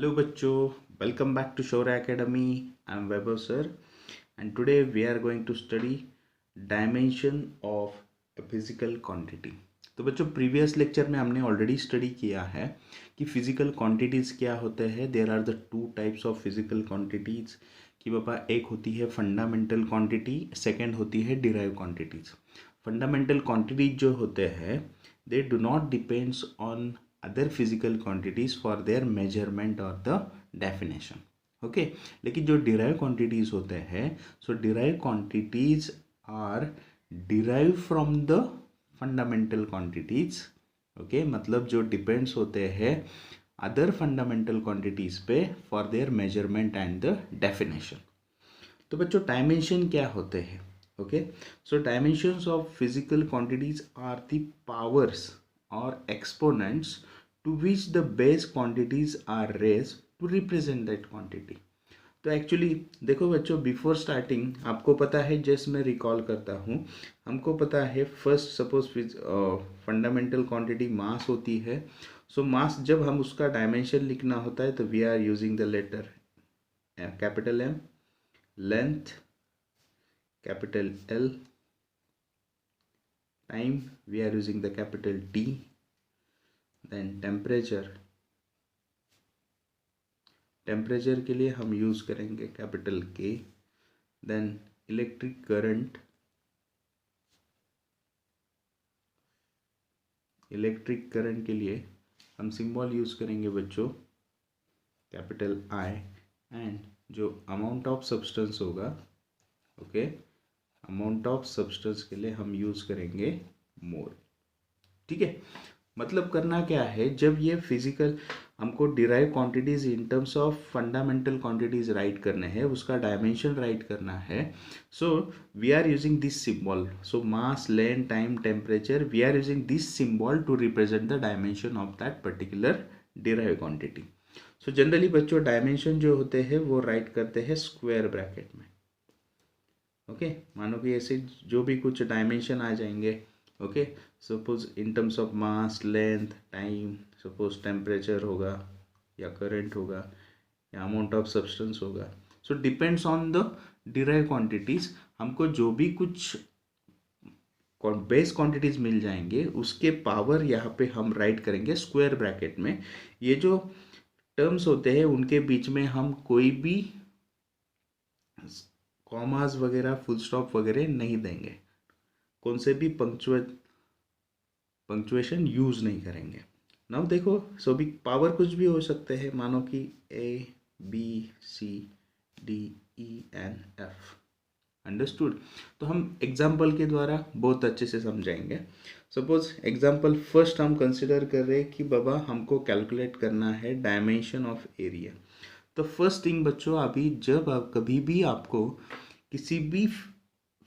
Hello bachcho, welcome back to Shore Academy. I am Vaibhav sir and today we are going to study dimension of a physical quantity. तो बच्चों previous lecture में हमने already study किया है कि physical quantities क्या होते हैं. There are the two types of physical quantities कि पापा एक होती है फंडामेंटल क्वांटिटी, सेकंड होती है डिराइव क्वांटिटीज़. फंडामेंटल क्वांटिटीज जो होते हैं they do not depends on other physical quantities for their measurement और द डेफिनेशन. ओके, लेकिन जो डिराइव क्वांटिटीज़ होते हैं, so derive quantities are derive from the fundamental quantities. Okay, मतलब जो डिपेंड्स होते हैं अदर फंडामेंटल क्वांटिटीज़ पे for their measurement and the definition. तो बच्चों डायमेंशन क्या होते हैं? Okay, so dimensions of physical quantities are the powers or exponents to which the base quantities are raised to represent that quantity. तो actually देखो बच्चों, before starting आपको पता है, जैसे मैं रिकॉल करता हूँ, हमको पता है फर्स्ट सपोज फंडामेंटल क्वांटिटी मास होती है. सो मास जब हम उसका डायमेंशन लिखना होता है तो we are using the letter capital M, length capital L, time we are using the capital T, then temperature के लिए हम यूज़ करेंगे कैपिटल के. देन इलेक्ट्रिक करंट के लिए हम सिंबल यूज़ करेंगे बच्चों कैपिटल आई. एंड जो अमाउंट ऑफ सब्सटेंस होगा, ओके, अमाउंट ऑफ सब्सटेंस के लिए हम यूज़ करेंगे मोल. ठीक है, मतलब करना क्या है, जब ये फिजिकल हमको derive quantities in terms of fundamental quantities write करने हैं, उसका डायमेंशन राइट करना है, so we are using this symbol. So mass, length, time, temperature, we are using this symbol to represent the dimension of that particular derive quantity. So generally बच्चों dimension जो होते हैं वो राइट करते हैं square bracket में. Okay, मानो कि ऐसे जो भी कुछ डायमेंशन आ जाएंगे, okay, suppose in terms of mass, length, time, suppose temperature होगा या करंट होगा या अमाउंट ऑफ सब्सटेंस होगा. So depends on the derive quantities. हमको जो भी कुछ बेस क्वांटिटीज मिल जाएंगे उसके पावर यहाँ पे हम राइट करेंगे स्क्वायर ब्रैकेट में. ये जो टर्म्स होते हैं उनके बीच में हम कोई भी कॉमास वगैरह, फुल स्टॉप वगैरह नहीं देंगे, कौन से भी पंक्चुएशन यूज़ नहीं करेंगे. नाउ देखो, सो भी पावर कुछ भी हो सकते हैं, मानो कि ए, बी, सी, डी, ई, एन, एफ. अंडरस्टूड? तो हम एग्जाम्पल के द्वारा बहुत अच्छे से समझाएंगे. सपोज एग्जाम्पल फर्स्ट हम कंसिडर कर रहे हैं कि बाबा हमको कैलकुलेट करना है डायमेंशन ऑफ एरिया. तो फर्स्ट थिंग बच्चों, अभी जब आप कभी भी आपको किसी भी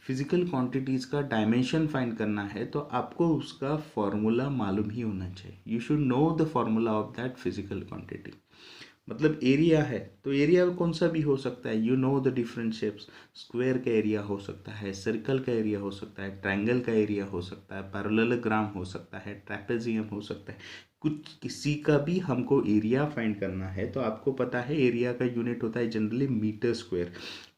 फिजिकल क्वांटिटीज़ का डायमेंशन फाइंड करना है तो आपको उसका फॉर्मूला मालूम ही होना चाहिए. You should know the formula of that physical quantity. मतलब एरिया है तो एरिया कौन सा भी हो सकता है, you know the different shapes. Square का एरिया हो सकता है, सर्कल का एरिया हो सकता है, ट्रायंगल का एरिया हो सकता है, पैरेललोग्राम हो सकता है, ट्रेपेजियम हो सकता है. कुछ किसी का भी हमको एरिया फाइंड करना है तो आपको पता है एरिया का यूनिट होता है जनरली मीटर स्क्वायर.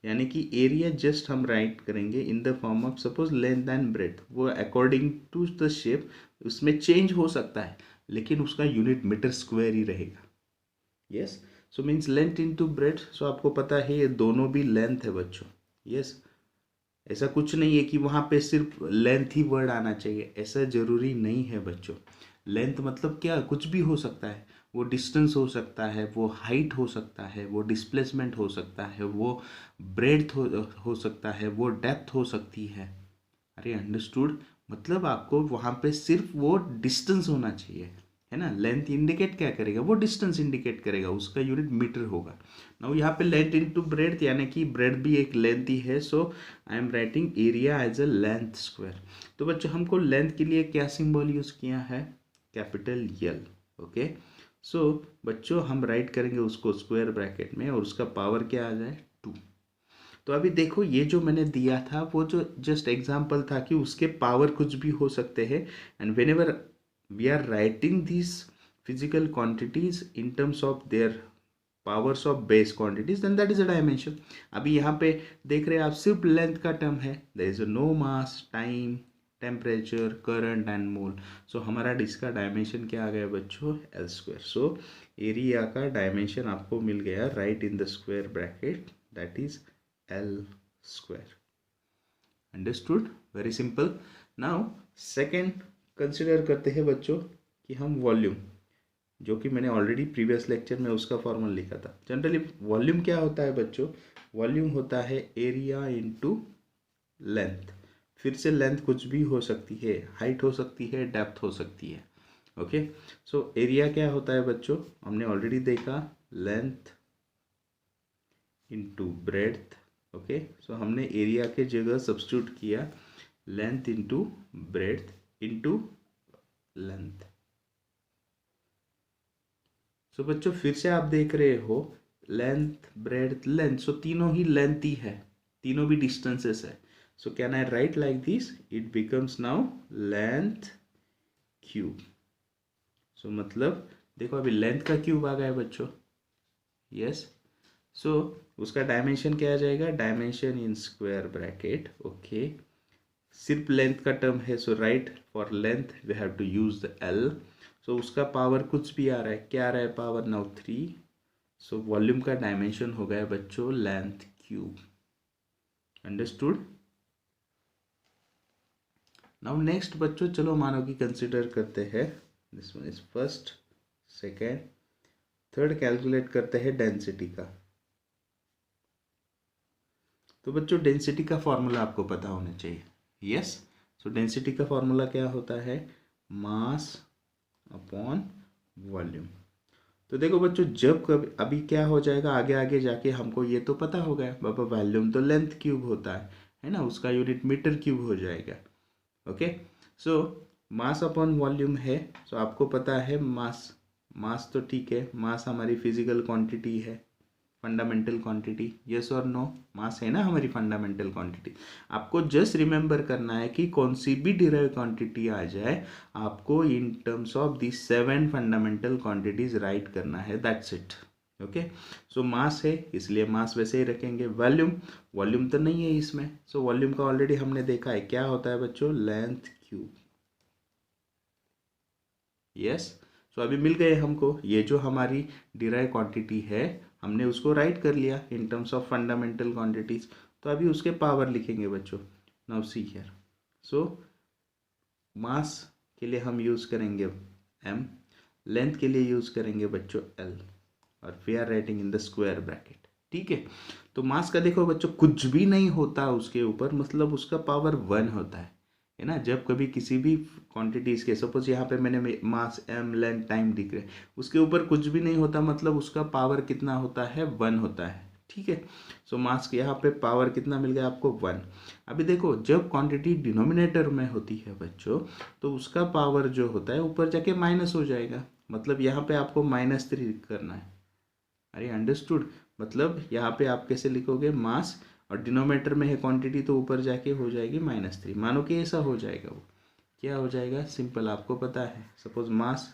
यानी कि एरिया जस्ट हम राइट करेंगे in the form of suppose length and breadth. वो अकॉर्डिंग टू द शेप उसमें चेंज हो सकता है लेकिन उसका यूनिट मीटर स्क्वायर ही रहेगा. Yes, so means length into breadth. So आपको पता है ये दोनों भी लेंथ है बच्चों. यस, ऐसा कुछ नहीं है कि वहाँ पे सिर्फ लेंथ ही वर्ड आना चाहिए, ऐसा ज़रूरी नहीं है बच्चों. लेंथ मतलब क्या, कुछ भी हो सकता है. वो डिस्टेंस हो सकता है, वो हाइट हो सकता है, वो डिस्प्लेसमेंट हो सकता है, वो ब्रेड्थ हो सकता है, वो डेप्थ हो सकती है. अरे अंडरस्टूड? मतलब आपको वहाँ पे सिर्फ वो डिस्टेंस होना चाहिए, है ना. लेंथ इंडिकेट क्या करेगा, वो डिस्टेंस इंडिकेट करेगा, उसका यूनिट मीटर होगा. नाउ यहाँ पे लेंथ इनटू ब्रेड्थ यानी कि ब्रेड्थ भी एक लेंथ ही है. So I am writing area as a length square. तो बच्चों हमको लेंथ के लिए क्या सिंबल यूज़ किया है, कैपिटल यल. ओके, सो बच्चों हम राइट करेंगे उसको स्क्वायर ब्रैकेट में और उसका पावर क्या आ जाए, 2. तो अभी देखो ये जो मैंने दिया था वो जो जस्ट एग्जाम्पल था कि उसके पावर कुछ भी हो सकते हैं. And whenever we are writing this physical quantities in terms of their powers of base quantities then that is a dimension. अभी यहाँ पे देख रहे हैं आप सिर्फ लेंथ का टर्म है, there is no mass, time, temperature, current and mole. So हमारा इसका डायमेंशन क्या आ गया बच्चों, एल स्क्वायर। सो एरिया का डायमेंशन आपको मिल गया right in the square bracket, that is L square. Understood, very simple. Now second consider करते हैं बच्चों कि हम वॉल्यूम, जो कि मैंने ऑलरेडी प्रीवियस लेक्चर में उसका फॉर्मूला लिखा था। जनरली वॉल्यूम क्या होता है बच्चों, वॉल्यूम होता है एरिया इनटू लेंथ। फिर से लेंथ कुछ भी हो सकती है, हाइट हो सकती है, डेप्थ हो सकती है। ओके, सो एरिया क्या होता है बच्चों, हमने ऑलरेडी देखा, length into breadth. Okay, so हमने एरिया के जगह सब्स्टिट्यूट किया length into breadth into length. So बच्चों फिर से आप देख रहे हो लेंथ, ब्रेड्थ, लेंथ, सो तीनों ही लेंथ ही है, तीनों भी डिस्टेंसेस है। So can I write like this, it becomes now length cube. So मतलब देखो अभी लेंथ का क्यूब आ गया है बच्चों, यस। सो उसका डायमेंशन क्या आ जाएगा, dimension in square bracket. Okay, सिर्फ लेंथ का टर्म है, so write for length we have to use the L. So उसका पावर कुछ भी आ रहा है, क्या आ रहा है पावर, नाउ 3। सो वॉल्यूम का डायमेंशन हो गया बच्चों length cube. Understood. Now next बच्चों चलो मानो कि कंसिडर करते हैं, this one is first, second, third calculate करते हैं डेंसिटी का। तो बच्चों डेंसिटी का फॉर्मूला आपको पता होना चाहिए, यस। सो डेंसिटी का फॉर्मूला क्या होता है, मास अपॉन वॉल्यूम। तो देखो बच्चों जब कभी अभी क्या हो जाएगा, आगे आगे जाके हमको ये तो पता हो गया बाबा, वॉल्यूम तो लेंथ क्यूब होता है ना, उसका यूनिट मीटर क्यूब हो जाएगा। ओके, सो मास अपॉन वॉल्यूम है। सो आपको पता है मास, मास तो ठीक है, मास हमारी फिजिकल क्वांटिटी है, फंडामेंटल क्वांटिटी, यस और नो, मास है ना हमारी फंडामेंटल क्वांटिटी। आपको जस्ट रिमेंबर करना है कि कौन सी भी डिराइव क्वांटिटी आ जाए आपको इन terms of the 7 fundamental quantities right करना है, दैट्स इट। ओके, सो मास है इसलिए मास वैसे ही रखेंगे। वॉल्यूम, वॉल्यूम तो नहीं है इसमें, सो वॉल्यूम का ऑलरेडी हमने देखा है, क्या होता है बच्चों, लेंथ क्यूब, यस। सो अभी मिल गए हमको ये जो हमारी डिराइव क्वांटिटी है, हमने उसको राइट कर लिया इन टर्म्स ऑफ फंडामेंटल क्वांटिटीज। तो अभी उसके पावर लिखेंगे बच्चों, नाउ सी हियर। सो मास के लिए हम यूज़ करेंगे m, लेंथ के लिए यूज़ करेंगे बच्चों l, और we are writing in the square bracket. ठीक है, तो मास का देखो बच्चों कुछ भी नहीं होता उसके ऊपर, मतलब उसका पावर 1 होता है ना। जब कभी किसी भी क्वांटिटीज़ के, सपोज यहाँ पे मैंने मास m, लेंथ, टाइम दिख रहे, उसके ऊपर कुछ भी नहीं होता, मतलब उसका पावर कितना होता है, 1 होता है। ठीक है, सो मास के यहाँ पे पावर कितना मिल गया आपको, 1। अभी देखो जब क्वांटिटी डिनोमिनेटर में होती है बच्चों, तो उसका पावर जो होता है ऊपर जाके माइनस हो जाएगा, मतलब यहाँ पे आपको -3 करना है। अरे अंडरस्टूड, मतलब यहाँ पे आप कैसे लिखोगे, मास और डिनोमिनेटर में है क्वांटिटी, तो ऊपर जाके हो जाएगी -3। मानो कि ऐसा हो जाएगा, वो क्या हो जाएगा, सिंपल, आपको पता है, सपोज मास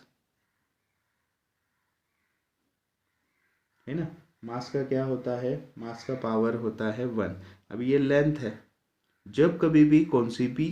है ना, मास का क्या होता है, मास का पावर होता है 1। अभी ये लेंथ है, जब कभी भी कौन सी भी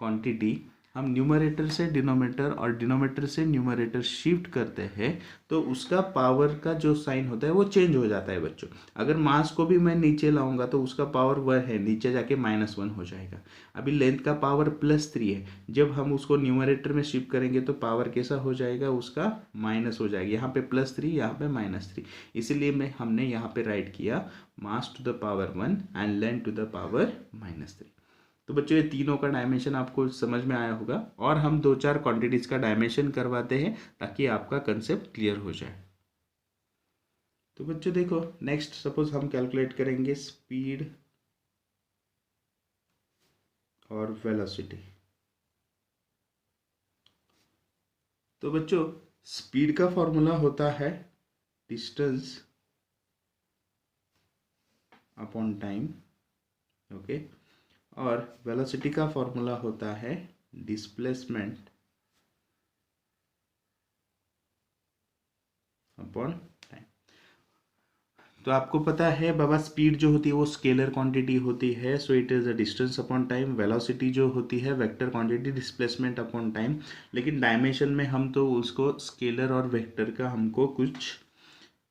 क्वांटिटी हम न्यूमरेटर से डिनोमिनेटर और डिनोमिनेटर से न्यूमरेटर शिफ्ट करते हैं, तो उसका पावर का जो साइन होता है वो चेंज हो जाता है बच्चों। अगर मास को भी मैं नीचे लाऊंगा तो उसका पावर 1 है, नीचे जाके -1 हो जाएगा। अभी लेंथ का पावर +3 है, जब हम उसको न्यूमरेटर में शिफ्ट करेंगे तो पावर कैसा हो जाएगा, उसका माइनस हो जाएगा, यहाँ पे +3, यहाँ पे -3। इसीलिए हमने यहाँ पे राइट किया mass to the power 1 and length to the power -3। तो बच्चों ये तीनों का डायमेंशन आपको समझ में आया होगा, और हम 2-4 क्वांटिटीज़ का डायमेंशन करवाते हैं ताकि आपका कंसेप्ट क्लियर हो जाए। तो बच्चों देखो नेक्स्ट सपोज हम कैलकुलेट करेंगे स्पीड और वेलोसिटी। तो बच्चों स्पीड का फॉर्मूला होता है डिस्टेंस अपॉन टाइम, ओके, और वेलोसिटी का फॉर्मूला होता है डिस्प्लेसमेंट अपॉन टाइम। तो आपको पता है बाबा स्पीड जो होती है वो स्केलर क्वांटिटी होती है, so it is a distance upon time. Velocity जो होती है vector quantity displacement upon time. लेकिन डायमेंशन में हम तो उसको स्केलर और वेक्टर का हमको कुछ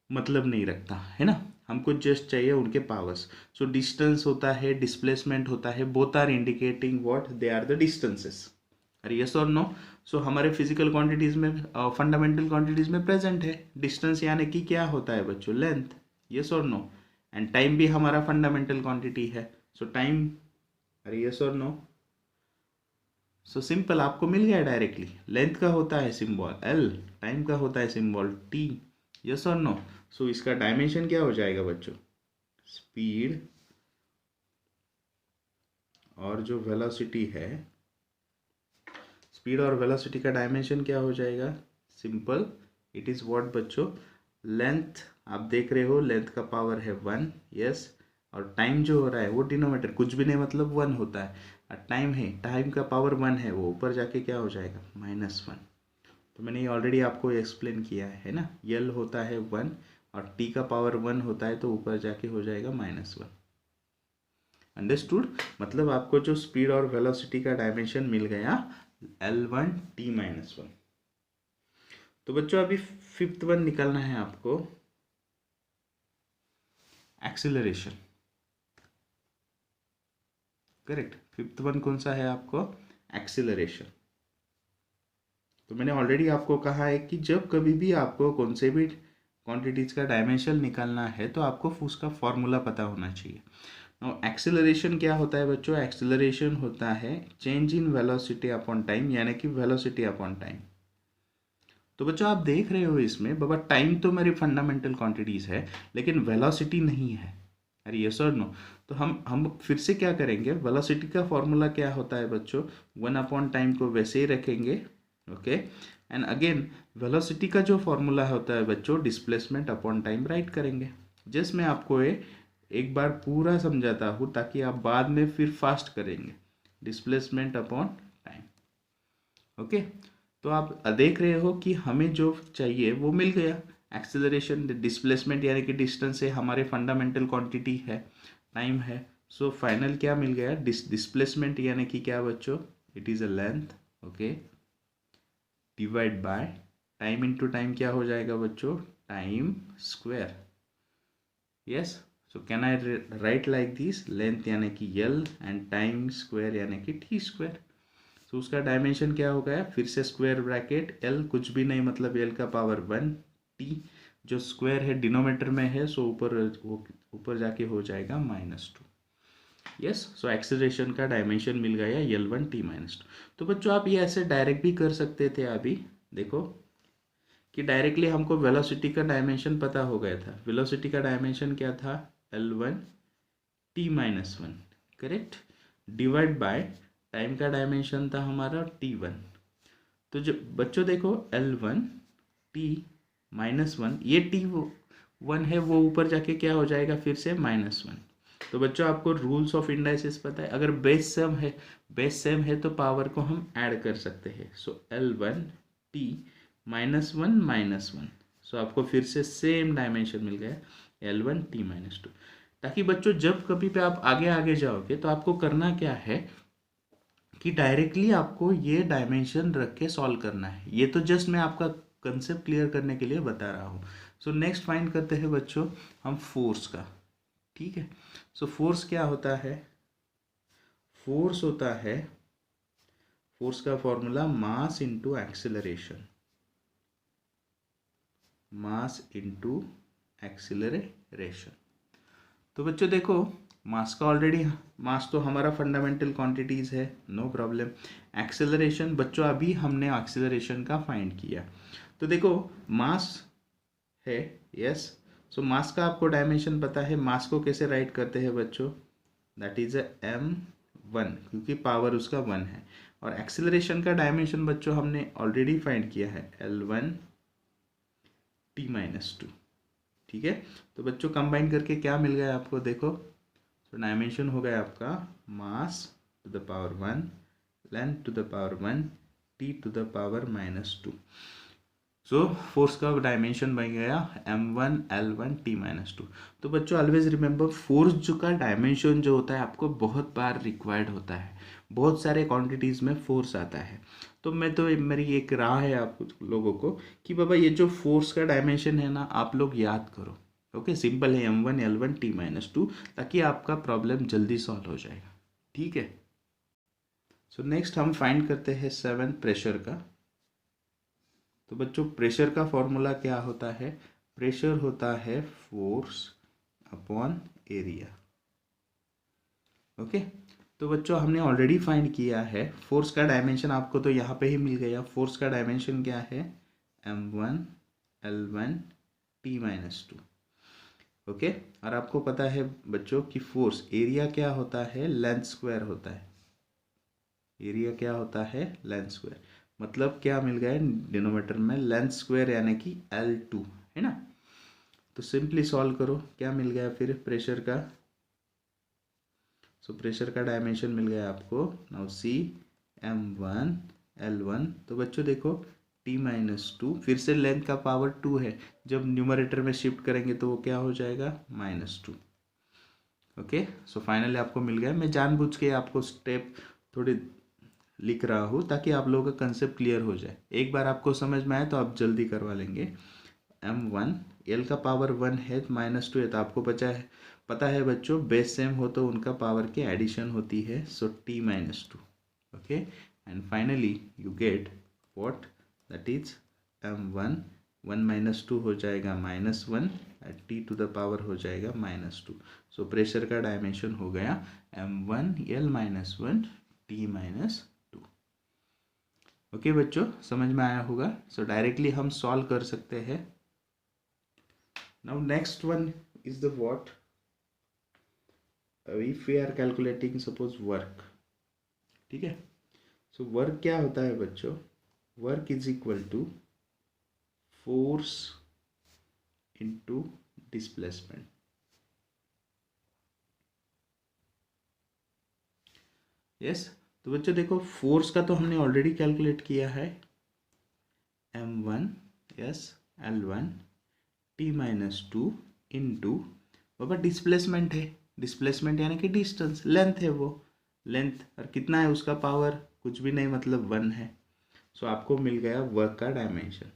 मतलब नहीं रखता है ना, हमको जस्ट चाहिए उनके पावर्स। सो डिस्टेंस होता है, डिस्प्लेसमेंट होता है, both are indicating what they are the distances. अरे यस और नो? सो हमारे फिजिकल क्वांटिटीज में फंडामेंटल क्वांटिटीज में प्रेजेंट है डिस्टेंस, यानी कि क्या होता है बच्चों, लेंथ। यस और नो? एंड टाइम भी हमारा फंडामेंटल क्वांटिटी है, सो टाइम। अरे यस और नो? सो सिंपल, आपको मिल गया डायरेक्टली। लेंथ का होता है सिंबल एल, टाइम का होता है सिंबल टी। यस और नो? सो इसका डायमेंशन क्या हो जाएगा बच्चों, स्पीड और जो वेलोसिटी है, स्पीड और वेलोसिटी का डायमेंशन क्या हो जाएगा, सिंपल, इट इज़ व्हाट बच्चों, लेंथ। आप देख रहे हो लेंथ का पावर है 1, यस, और टाइम जो हो रहा है वो डिनोमीटर कुछ भी नहीं मतलब 1 होता है, और टाइम है, टाइम का पावर 1 है, वो ऊपर जाके क्या हो जाएगा, -1। तो मैंने ये ऑलरेडी आपको एक्सप्लेन किया है ना, यल होता है 1 और टी का पावर 1 होता है, तो ऊपर जाके हो जाएगा -1। अंडरस्टूड? मतलब आपको जो स्पीड और वेलोसिटी का डायमेंशन मिल गया L1 T-1। तो बच्चों अभी फिफ्थ वन निकालना है आपको, एक्सीलरेशन। करेक्ट, फिफ्थ वन कौन सा है आपको, एक्सीलरेशन। तो मैंने ऑलरेडी आपको कहा है कि जब कभी भी आपको कौन से भी क्वांटिटीज का डायमेंशन निकालना है तो आपको उसका फॉर्मूला पता होना चाहिए। एक्सेलरेशन क्या होता है बच्चों, एक्सेलरेशन होता है change in velocity upon time, यानी कि वेलोसिटी अपॉन टाइम। तो बच्चों आप देख रहे हो इसमें बाबा टाइम तो मेरी फंडामेंटल क्वांटिटीज है लेकिन वेलोसिटी नहीं है। अरे यस और नो? तो हम फिर से क्या करेंगे, वेलोसिटी का फॉर्मूला क्या होता है बच्चों, 1 अपॉन टाइम को वैसे ही रखेंगे, ओके। एंड अगेन वेलोसिटी का जो फॉर्मूला होता है बच्चों, डिस्प्लेसमेंट अपॉन टाइम राइट करेंगे। जस्ट मैं आपको एक बार पूरा समझाता हूँ ताकि आप बाद में फिर फास्ट करेंगे, डिस्प्लेसमेंट अपॉन टाइम, ओके। तो आप देख रहे हो कि हमें जो चाहिए वो मिल गया, एक्सेलरेशन। डिस्प्लेसमेंट यानी कि डिस्टेंस है, हमारे फंडामेंटल क्वांटिटी है, टाइम है। सो फाइनल क्या मिल गया, डिस्प्लेसमेंट यानी कि क्या बच्चों, it is a length, okay, divide by time into time क्या हो जाएगा बच्चों, time square. Yes, so can I write like this, length यानी कि यल एंड टाइम स्क्वायर यानी कि टी स्क्वायर। तो उसका डायमेंशन क्या हो गया, फिर से स्क्वायर ब्रैकेट एल कुछ भी नहीं मतलब एल का पावर 1, टी जो स्क्वायर है डिनोमीटर में है, सो ऊपर जाके हो जाएगा -2। यस, सो एक्सेलरेशन का डायमेंशन मिल गया L1 T-2। तो बच्चों आप ये ऐसे डायरेक्ट भी कर सकते थे, अभी देखो कि डायरेक्टली हमको वेलोसिटी का डायमेंशन पता हो गया था। वेलोसिटी का डायमेंशन क्या था, L1 T-1, correct, divide by time का डायमेंशन था हमारा T1। तो जब बच्चों देखो L1 T-1, ये T1 है वो ऊपर जाके क्या हो जाएगा फिर से -1। तो बच्चों आपको रूल्स ऑफ इंडाइसिस पता है, अगर बेस सेम है तो पावर को हम ऐड कर सकते हैं। सो L1 T-1 सो आपको फिर से सेम डायमेंशन मिल गया L1 T-2। ताकि बच्चों जब कभी पे आप आगे आगे जाओगे तो आपको करना क्या है कि डायरेक्टली आपको ये डायमेंशन रख के सॉल्व करना है। ये तो जस्ट मैं आपका कंसेप्ट क्लियर करने के लिए बता रहा हूँ। सो नेक्स्ट फाइंड करते हैं बच्चों हम फोर्स का, ठीक है। सो फोर्स क्या होता है, फोर्स होता है, फोर्स का formula mass into acceleration, mass into acceleration. तो बच्चों देखो मास का ऑलरेडी, मास तो हमारा फंडामेंटल क्वांटिटीज है, नो प्रॉब्लम। एक्सेलरेशन बच्चों अभी हमने एक्सेलरेशन का फाइंड किया। तो देखो मास है, यस, सो मास का आपको डायमेंशन पता है, मास को कैसे राइट करते हैं बच्चों, दैट इज m1, क्योंकि पावर उसका 1 है। और एक्सेलरेशन का डायमेंशन बच्चों हमने ऑलरेडी फाइंड किया है L1 T-2, ठीक है। तो बच्चों कंबाइन करके क्या मिल गया आपको, देखो तो डायमेंशन हो गया आपका mass to the power 1, length to the power 1, T to the power -2। So force का डायमेंशन बन गया m1 l1 t-2। तो बच्चों ऑलवेज रिमेंबर फोर्स जो का डायमेंशन जो होता है आपको बहुत बार रिक्वायर्ड होता है, बहुत सारे क्वांटिटीज़ में फोर्स आता है। तो मैं तो मेरी एक राह है आप लोगों को कि बाबा ये जो फोर्स का डायमेंशन है ना आप लोग याद करो। ओके, सिंपल है m1 l1 t-2, ताकि आपका प्रॉब्लम जल्दी सॉल्व हो जाएगा। ठीक है। सो नेक्स्ट हम फाइंड करते हैं 7 प्रेशर का। तो बच्चों प्रेशर का फॉर्मूला क्या होता है? प्रेशर होता है फोर्स अपॉन एरिया। ओके, तो बच्चों हमने ऑलरेडी फाइंड किया है फोर्स का डायमेंशन, आपको तो यहाँ पे ही मिल गया। फोर्स का डायमेंशन क्या है? m1 l1 t-2। ओके, और आपको पता है बच्चों कि फोर्स एरिया क्या होता है? लेंथ स्क्वायर होता है। एरिया क्या होता है? Length square. मतलब क्या मिल गया डिनोमीटर में? लेंथ स्क्वायर यानी कि L2 है ना। तो सिंपली सॉल्व करो, क्या मिल गया फिर प्रेशर का? सो प्रेशर का डायमेंशन मिल गया आपको। Now see m1 l1। तो बच्चों देखो t-2, फिर से लेंथ का पावर 2 है, जब न्यूमरेटर में शिफ्ट करेंगे तो वो क्या हो जाएगा? -2। ओके, सो फाइनली आपको मिल गया। मैं जानबूझ के आपको स्टेप थोड़ी लिख रहा हूँ ताकि आप लोगों का कंसेप्ट क्लियर हो जाए। एक बार आपको समझ में आए तो आप जल्दी करवा लेंगे। m1 l का पावर 1 है, -2 है, तो आपको पता है बच्चों बेस सेम हो तो उनका पावर की एडिशन होती है। सो t-2। Okay, and finally you get what? That is m1 1 - 2 हो जाएगा -1, t टू द पावर हो जाएगा -2। सो प्रेशर का डायमेंशन हो गया m1 l-1 t-2। ओके बच्चों, समझ में आया होगा। सो डायरेक्टली हम सॉल्व कर सकते हैं। Now next one is the what? If we are calculating suppose work. ठीक है, सो वर्क क्या होता है बच्चों? Work is equal to force into displacement. Yes, तो बच्चों देखो फोर्स का तो हमने ऑलरेडी कैलकुलेट किया है, m1 yes l1 t-2 into बाबा डिस्प्लेसमेंट है। डिस्प्लेसमेंट यानी कि डिस्टेंस, लेंथ है वो, लेंथ, और कितना है उसका पावर? कुछ भी नहीं, मतलब 1 है। सो आपको मिल गया वर्क का डायमेंशन,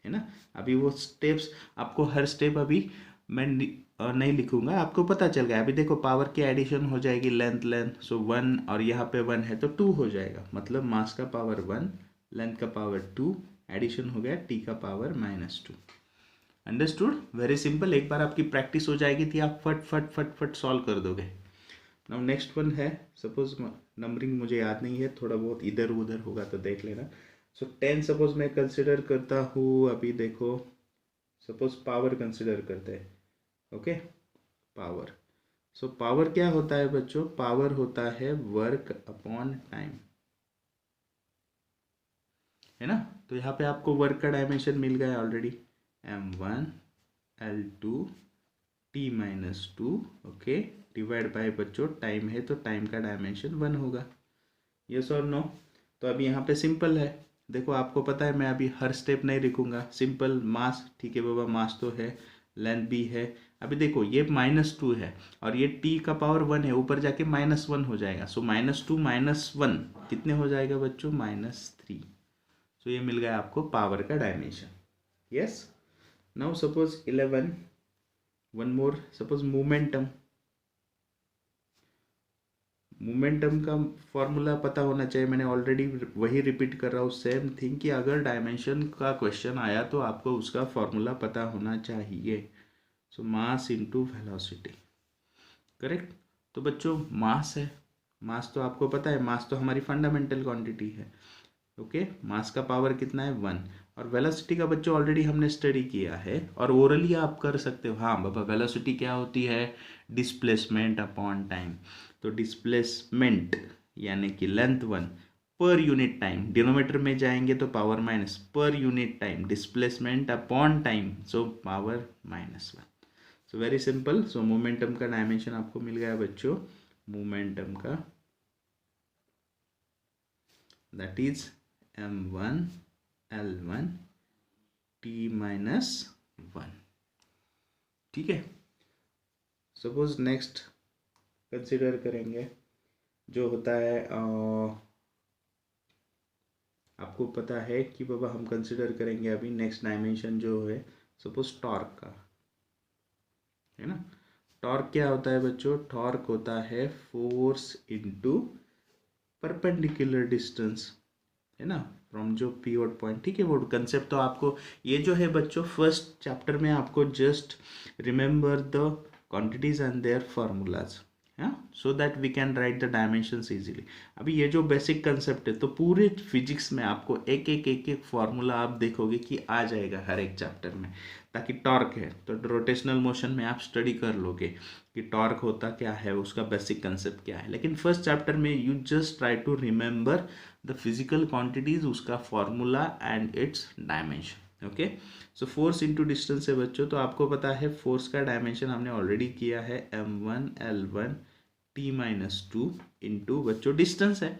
है ना। अभी वो स्टेप्स आपको हर स्टेप अभी मैं नहीं लिखूंगा, आपको पता चल गया। अभी देखो पावर की एडिशन हो जाएगी, लेंथ लेंथ, सो 1 और यहाँ पे 1 है तो 2 हो जाएगा, मतलब मास का पावर 1, लेंथ का पावर 2, एडिशन हो गया टी का पावर -2। अंडरस्टूड? Very simple. एक बार आपकी प्रैक्टिस हो जाएगी थी आप फट फट फट फट सॉल्व कर दोगे। नाउ नेक्स्ट वन है, सपोज नंबरिंग मुझे याद नहीं है, थोड़ा बहुत इधर उधर होगा तो देख लेना। सो 10 सपोज मैं कंसिडर करता हूँ। अभी देखो सपोज पावर कंसिडर करते हैं। Okay, power. सो पावर क्या होता है बच्चों? पावर होता है वर्क अपॉन टाइम, है ना। तो यहाँ पे आपको वर्क का डायमेंशन मिल गया already, m1 l2 t-2। Okay, divide by बच्चों टाइम है तो टाइम का डायमेंशन 1 होगा। यस और नो? तो अभी यहाँ पे सिंपल है। देखो आपको पता है मैं अभी हर स्टेप नहीं लिखूंगा, सिंपल मास। ठीक है बाबा, मास तो है, लेंथ भी है। अभी देखो ये -2 है और ये t का पावर 1 है, ऊपर जाके -1 हो जाएगा। सो -2 -1 कितने हो जाएगा बच्चों? -3। सो ये मिल गया आपको पावर का dimension. Yes, now suppose 11 one more, suppose momentum. Momentum का फॉर्मूला पता होना चाहिए, मैंने ऑलरेडी वही रिपीट कर रहा हूँ सेम थिंग कि अगर डायमेंशन का क्वेश्चन आया तो आपको उसका फॉर्मूला पता होना चाहिए। सो मास इनटू वेलोसिटी, करेक्ट। तो बच्चों मास है, मास तो आपको पता है, मास तो हमारी फंडामेंटल क्वांटिटी है। ओके, मास का पावर कितना है? 1। और वेलोसिटी का बच्चों ऑलरेडी हमने स्टडी किया है और ओरली आप कर सकते हो। हाँ बाबा, वेलोसिटी क्या होती है? Displacement upon time. तो डिस्प्लेसमेंट यानी कि length 1 per unit time, denominator में जाएंगे तो power minus, per unit time displacement upon time, so power -1। So very simple. सो मोमेंटम का डायमेंशन आपको मिल गया बच्चों, मोमेंटम का that is m1 l1 t-2। Okay, and finally you get what? That is m2 l2 t-2। Okay, so very simple. So momentum का dimension आपको मिल गया बच्चों, मोमेंटम का that is m1 l1 t-2। Okay, and finally you get what? That is m2 l2 t-2। Okay, T minus one. ठीक है, suppose next consider करेंगे जो होता है आपको पता है कि बाबा हम कंसिडर करेंगे अभी नेक्स्ट डायमेंशन जो है सपोज टॉर्क का, है ना। टॉर्क क्या होता है बच्चों? टॉर्क होता है फोर्स इनटू परपेंडिकुलर डिस्टेंस, है ना, फ्रॉम जो पीवट पॉइंट। ठीक है, वो कंसेप्ट तो आपको ये जो है बच्चों फर्स्ट चैप्टर में आपको just remember the quantities and their formulas, so that we can write the dimensions easily. अभी ये जो बेसिक कंसेप्ट है तो पूरे फिजिक्स में आपको एक एक फार्मूला आप देखोगे कि आ जाएगा हर एक चैप्टर में। ताकि टॉर्क है तो रोटेशनल मोशन में आप स्टडी कर लोगे कि टॉर्क होता क्या है, उसका बेसिक कंसेप्ट क्या है। लेकिन फर्स्ट चैप्टर में you just try to remember the physical quantities, उसका formula and its dimension. Okay, so force into distance है बच्चों, तो आपको पता है फोर्स का डायमेंशन हमने ऑलरेडी किया है m1 l1 t-2 इंटू बच्चों डिस्टेंस है।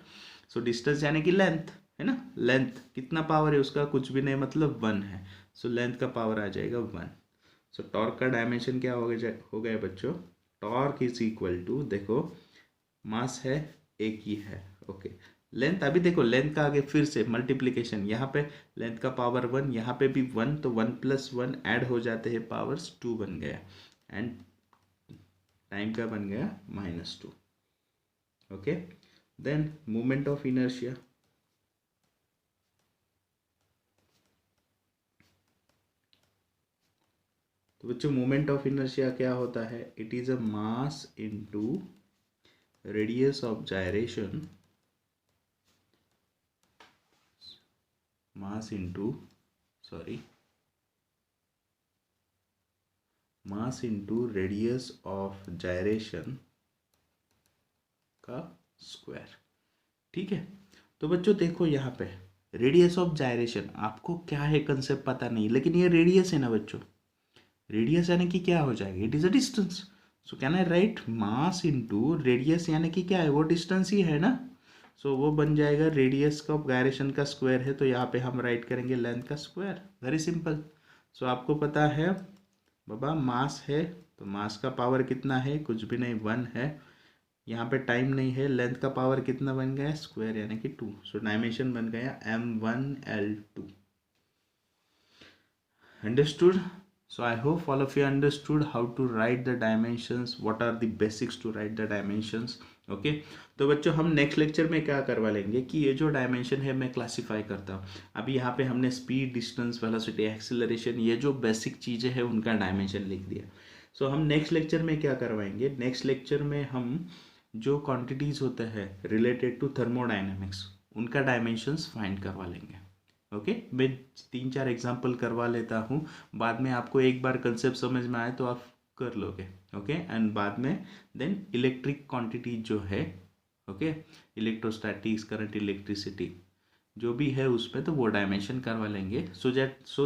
सो डिस्टेंस यानी कि लेंथ, है ना। लेंथ कितना पावर है उसका? कुछ भी नहीं, मतलब 1 है। सो लेंथ का पावर आ जाएगा 1। सो टॉर्क का डायमेंशन क्या हो गया बच्चों? टॉर्क इज इक्वल टू, देखो मास है एक ही है, ओके। लेंथ, अभी देखो लेंथ का आगे फिर से मल्टीप्लीकेशन, यहाँ पे लेंथ का पावर 1, यहाँ पे भी 1, तो 1 + 1 ऐड हो जाते हैं, पावर्स 2 बन गया, एंड टाइम का बन गया -2। Okay, then moment of inertia, तो बच्चों मोमेंट ऑफ इनर्शिया क्या होता है? It is a mass into radius of gyration, mass into radius of gyration का स्क्वायर। ठीक है, तो बच्चों देखो यहाँ पे रेडियस ऑफ gyration, आपको क्या है कंसेप्ट पता नहीं, लेकिन ये रेडियस है ना बच्चों। रेडियस यानी कि क्या हो जाएगा? It is a distance. So can I right mass into radius, यानी कि क्या है? वो डिस्टेंस ही है ना। सो वो बन जाएगा रेडियस का gyration का स्क्वायर है, तो यहाँ पे हम राइट करेंगे लेंथ का स्क्वायर। Very simple. सो आपको पता है बाबा मास है, तो मास का पावर कितना है? कुछ भी नहीं, 1 है। यहाँ पे टाइम नहीं है, लेंथ का पावर कितना बन गया? स्क्वायर यानी कि 2। सो डायमेंशन बन गया m1 l2। Understood? So I hope all of you understood how to write the dimensions, what are the basics to write the dimensions. Okay, तो बच्चों हम नेक्स्ट लेक्चर में क्या करवा लेंगे कि ये जो डायमेंशन है मैं क्लासीफाई करता हूँ। अभी यहाँ पे हमने स्पीड, डिस्टेंस, वेलोसिटी, एक्सीलरेशन, ये जो बेसिक चीज़ें हैं उनका डायमेंशन लिख दिया। सो हम नेक्स्ट लेक्चर में क्या करवाएंगे? नेक्स्ट लेक्चर में हम जो क्वांटिटीज़ होते हैं रिलेटेड टू थर्मोडाइनमिक्स, उनका डायमेंशंस फाइंड करवा लेंगे। ओके, मैं 3-4 एग्जाम्पल करवा लेता हूँ, बाद में आपको एक बार कंसेप्ट समझ में आए तो आप कर लोगे। ओके, एंड बाद में देन इलेक्ट्रिक क्वांटिटी जो है, ओके, इलेक्ट्रोस्टैटिक्स, करंट, इलेक्ट्रिसिटी जो भी है उसमें, तो वो डायमेंशन करवा लेंगे। सो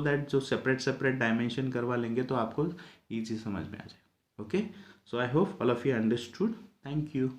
दैट जो सेपरेट डायमेंशन करवा लेंगे तो आपको ईजी समझ में आ जाए। Okay, so I hope all of you understood. Thank you.